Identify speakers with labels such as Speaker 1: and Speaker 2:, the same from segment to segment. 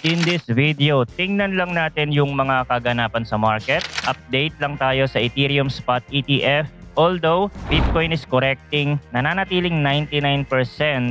Speaker 1: In this video, tingnan lang natin yung mga kaganapan sa market. Update lang tayo sa Ethereum Spot ETF. Although Bitcoin is correcting, nananatiling 99%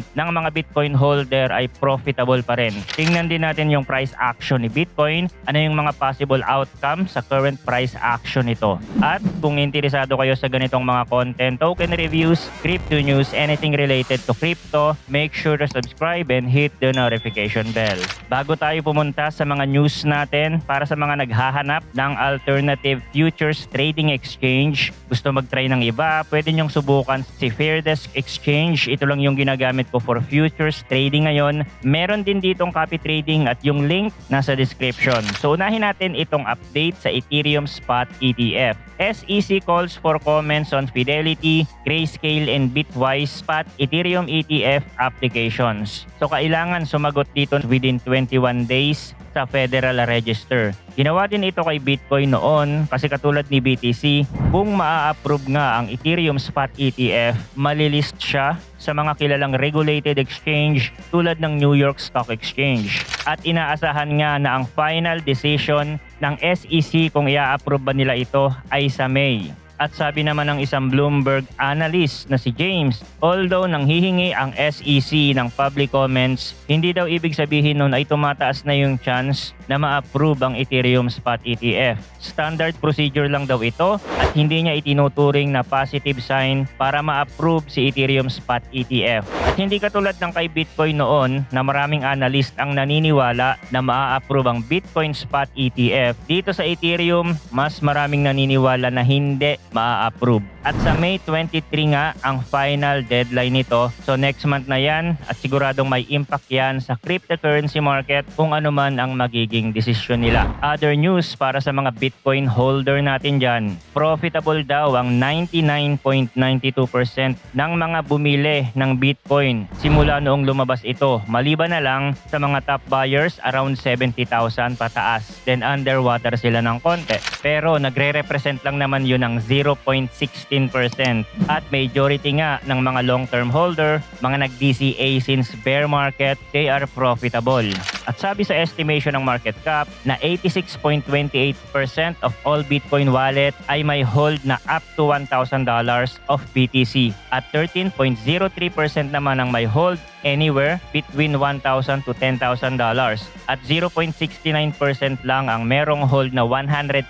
Speaker 1: ng mga Bitcoin holder ay profitable pa rin. Tingnan din natin yung price action ni Bitcoin, ano yung mga possible outcome sa current price action nito. At kung interesado kayo sa ganitong mga content, token reviews, crypto news, anything related to crypto, make sure to subscribe and hit the notification bell. Bago tayo pumunta sa mga news natin, para sa mga naghahanap ng alternative futures trading exchange, gusto mag-try ng iba, pwede nyong subukan si Fairdesk Exchange. Ito lang yung ginagamit ko for futures trading ngayon. Meron din ditong copy trading at yung link nasa description. So unahin natin itong update sa Ethereum Spot ETF. SEC calls for comments on Fidelity, Grayscale, and Bitwise Spot Ethereum ETF applications. So kailangan sumagot dito within 21 days sa Federal Register. Ginawa din ito kay Bitcoin noon kasi katulad ni BTC, kung maa-approve nga ang Ethereum Spot ETF, malilist siya sa mga kilalang regulated exchange tulad ng New York Stock Exchange. At inaasahan nga na ang final decision ng SEC kung i-approve ba nila ito ay sa May. At sabi naman ng isang Bloomberg analyst na si James, although nanghihingi ang SEC ng public comments, hindi daw ibig sabihin nun ay tumataas na yung chance na ma-approve ang Ethereum Spot ETF. Standard procedure lang daw ito at hindi niya itinuturing na positive sign para ma-approve si Ethereum Spot ETF. At hindi katulad ng kay Bitcoin noon na maraming analyst ang naniniwala na ma-approve ang Bitcoin Spot ETF. Dito sa Ethereum, mas maraming naniniwala na hindi ma-approve. At sa May 23 nga ang final deadline nito. So next month na yan at siguradong may impact yan sa cryptocurrency market kung ano man ang magiging desisyon nila. Other news para sa mga Bitcoin holder natin dyan. Profitable daw ang 99.92% ng mga bumili ng Bitcoin simula noong lumabas ito. Maliban na lang sa mga top buyers around 70,000 pataas. Then underwater sila ng konti. Pero nagre-represent lang naman yun ng 0.16%. At majority nga ng mga long-term holder, mga nag-DCA since bear market, they are profitable. At sabi sa estimation ng market cap na 86.28% of all Bitcoin wallet ay may hold na up to $1,000 of BTC. At 13.03% naman ang may hold anywhere between $1,000 to $10,000. At 0.69% lang ang merong hold na $100,000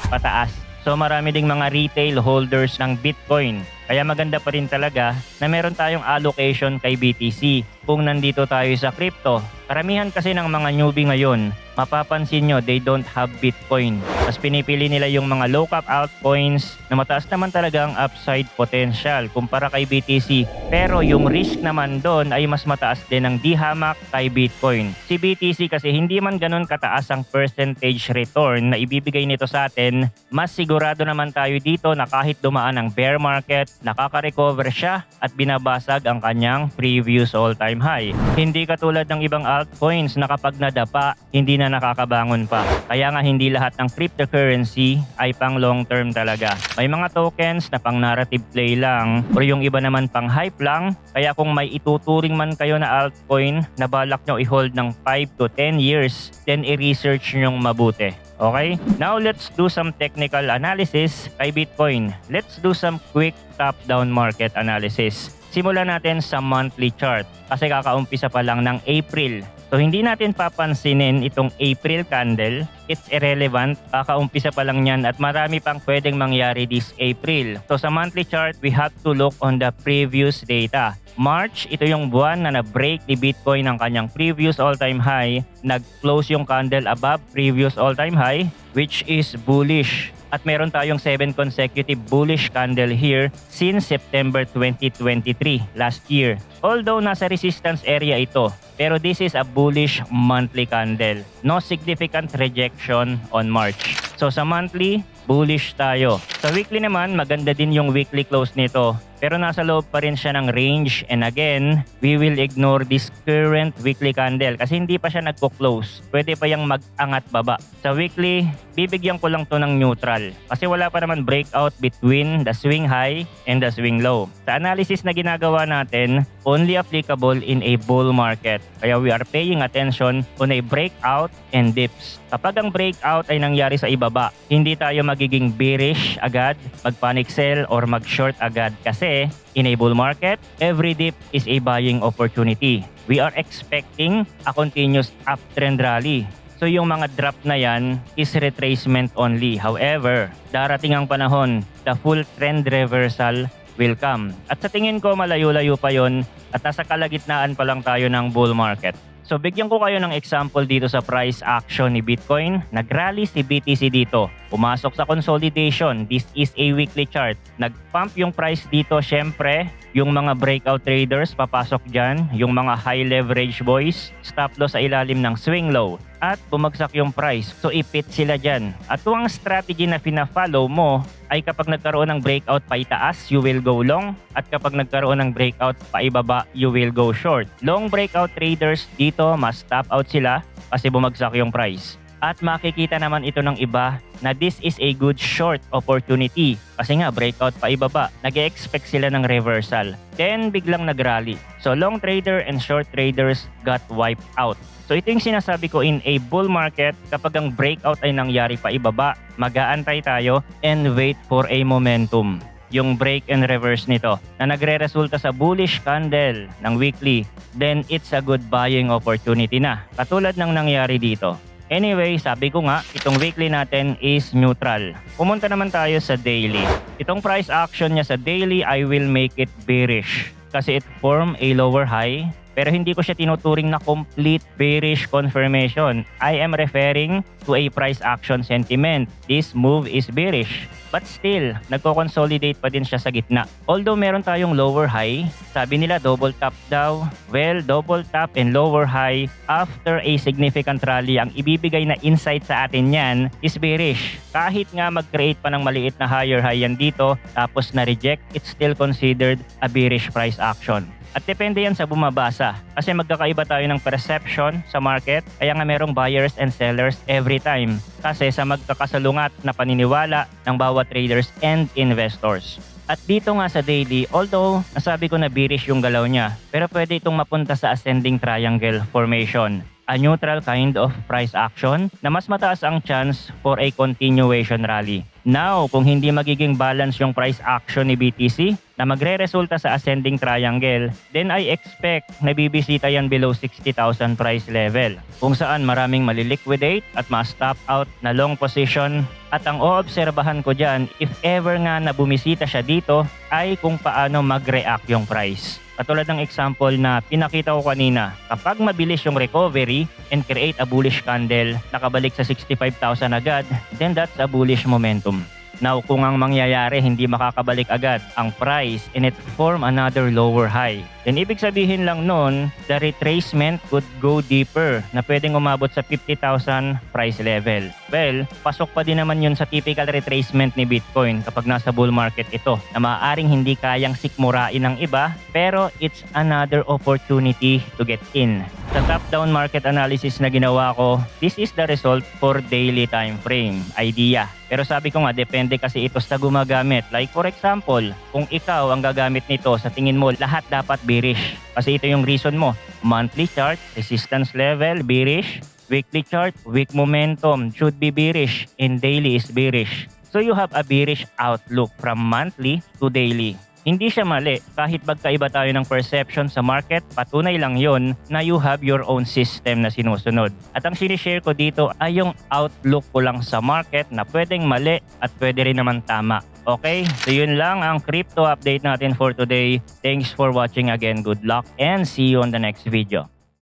Speaker 1: pataas. So marami ding mga retail holders ng Bitcoin. Kaya maganda pa rin talaga na meron tayong allocation kay BTC kung nandito tayo sa crypto. Karamihan kasi ng mga newbie ngayon, mapapansin nyo, they don't have Bitcoin. Tapos pinipili nila yung mga low-cap altcoins na mataas naman talaga ang upside potential kumpara kay BTC. Pero yung risk naman doon ay mas mataas din ng di-hamak kay Bitcoin. Si BTC kasi hindi man ganun kataas ang percentage return na ibibigay nito sa atin, mas sigurado naman tayo dito na kahit dumaan ang bear market, nakaka-recover siya at binabasag ang kanyang previous all-time high. Hindi katulad ng ibang altcoins na kapag nadapa, hindi na nakakabangon pa. Kaya nga hindi lahat ng cryptocurrency ay pang long term talaga. May mga tokens na pang narrative play lang o yung iba naman pang hype lang. Kaya kung may ituturing man kayo na altcoin na balak nyo i-hold ng 5 to 10 years, then i-research nyong mabuti. Okay? Now let's do some technical analysis kay Bitcoin. Let's do some quick top-down market analysis. Simulan natin sa monthly chart kasi kakaumpisa pa lang ng April. So hindi natin papansinin itong April candle. It's irrelevant. Kakaumpisa pa lang yan at marami pang pwedeng mangyari this April. So sa monthly chart, we have to look on the previous data. March, ito yung buwan na na-break ni Bitcoin ng kanyang previous all-time high. Nag-close yung candle above previous all-time high, which is bullish. At meron tayong 7 consecutive bullish candle here since September 2023, last year. Although nasa resistance area ito, pero this is a bullish monthly candle. No significant rejection on March. So sa monthly, bullish tayo. Sa weekly naman, maganda din yung weekly close nito. pero nasa loob pa rin siya ng range, and again, we will ignore this current weekly candle kasi hindi pa siya nagko-close. Pwede pa yang mag-angat baba. Sa weekly, bibigyan ko lang to ng neutral kasi wala pa naman breakout between the swing high and the swing low. Sa analysis na ginagawa natin, only applicable in a bull market. Kaya we are paying attention on a breakout and dips. Kapag ang breakout ay nangyari sa ibaba, hindi tayo magiging bearish agad, mag-panic sell or mag-short agad kasi in a bull market, every dip is a buying opportunity. We are expecting a continuous uptrend rally. So yung mga drop na yan is retracement only. However, darating ang panahon, the full trend reversal will come. At sa tingin ko malayo-layo pa yon at nasa kalagitnaan pa lang tayo ng bull market. So bigyan ko kayo ng example dito sa price action ni Bitcoin. Nag-rally si BTC dito. Pumasok sa consolidation. This is a weekly chart. Nag-pump yung price dito. Syempre, yung mga breakout traders papasok dyan. Yung mga high leverage boys, stop loss sa ilalim ng swing low. At bumagsak yung price. So ipit sila dyan. At kung ang strategy na pina-follow mo ay kapag nagkaroon ng breakout pa itaas, you will go long. At kapag nagkaroon ng breakout pa ibaba, you will go short. Long breakout traders dito, mas stop out sila kasi bumagsak yung price. At makikita naman ito ng iba na this is a good short opportunity. Kasi nga, breakout pa ibaba. Nag-expect sila ng reversal. Then, biglang nag-rally. So, long trader and short traders got wiped out. So, ito yung sinasabi ko in a bull market. Kapag ang breakout ay nangyari pa ibaba, mag-aantay tayo and wait for a momentum. Yung break and reverse nito na nagre-resulta sa bullish candle ng weekly, then it's a good buying opportunity na. Katulad ng nangyari dito. Anyway, sabi ko nga, itong weekly natin is neutral. Pumunta naman tayo sa daily. Itong price action niya sa daily, I will make it bearish. Kasi it form a lower high. Pero hindi ko siya tinuturing na complete bearish confirmation. I am referring to a price action sentiment. This move is bearish. But still, nagko-consolidate pa din siya sa gitna. Although meron tayong lower high, sabi nila double top daw. Well, double top and lower high after a significant rally, ang ibibigay na insight sa atin yan is bearish. Kahit nga mag-create pa ng maliit na higher high yan dito, tapos na-reject, it's still considered a bearish price action. At depende yan sa bumabasa. Kasi magkakaiba tayo ng perception sa market. Kaya nga merong buyers and sellers every time. Kasi sa magkakasalungat na paniniwala ng bawat traders and investors. At dito nga sa daily, although nasabi ko na bearish yung galaw niya, pero pwede itong mapunta sa ascending triangle formation. A neutral kind of price action na mas mataas ang chance for a continuation rally. Now, kung hindi magiging balance yung price action ni BTC na magre-resulta sa ascending triangle, then I expect na bibisita yan below 60,000 price level. Kung saan maraming maliliquidate at ma-stop out na long position. At ang oobserbahan ko dyan, if ever nga na bumisita siya dito, ay kung paano mag-react yung price. Katulad ng example na pinakita ko kanina, kapag mabilis yung recovery and create a bullish candle, nakabalik sa 65,000 agad, then that's a bullish momentum. Now, kung ang mangyayari hindi makakabalik agad ang price and it form another lower high, then ibig sabihin lang nun, the retracement could go deeper na pwedeng umabot sa 50,000 price level. Well, pasok pa din naman yun sa typical retracement ni Bitcoin kapag nasa bull market ito na maaaring hindi kayang sikmurain ng iba, pero it's another opportunity to get in. Sa top-down market analysis na ginawa ko, this is the result for daily time frame idea. Pero sabi ko nga, depende kasi ito sa gumagamit. Like for example, kung ikaw ang gagamit nito, sa tingin mo, lahat dapat bearish. Kasi ito yung reason mo. Monthly chart, resistance level, bearish. Weekly chart, weak momentum, should be bearish. And daily is bearish. So you have a bearish outlook from monthly to daily. Hindi siya mali. Kahit magkaiba tayo ng perception sa market, patunay lang yon na you have your own system na sinusunod. At ang sinishare ko dito ay yung outlook ko lang sa market na pwedeng mali at pwede rin naman tama. Okay? So yun lang ang crypto update natin for today. Thanks for watching again. Good luck and see you on the next video.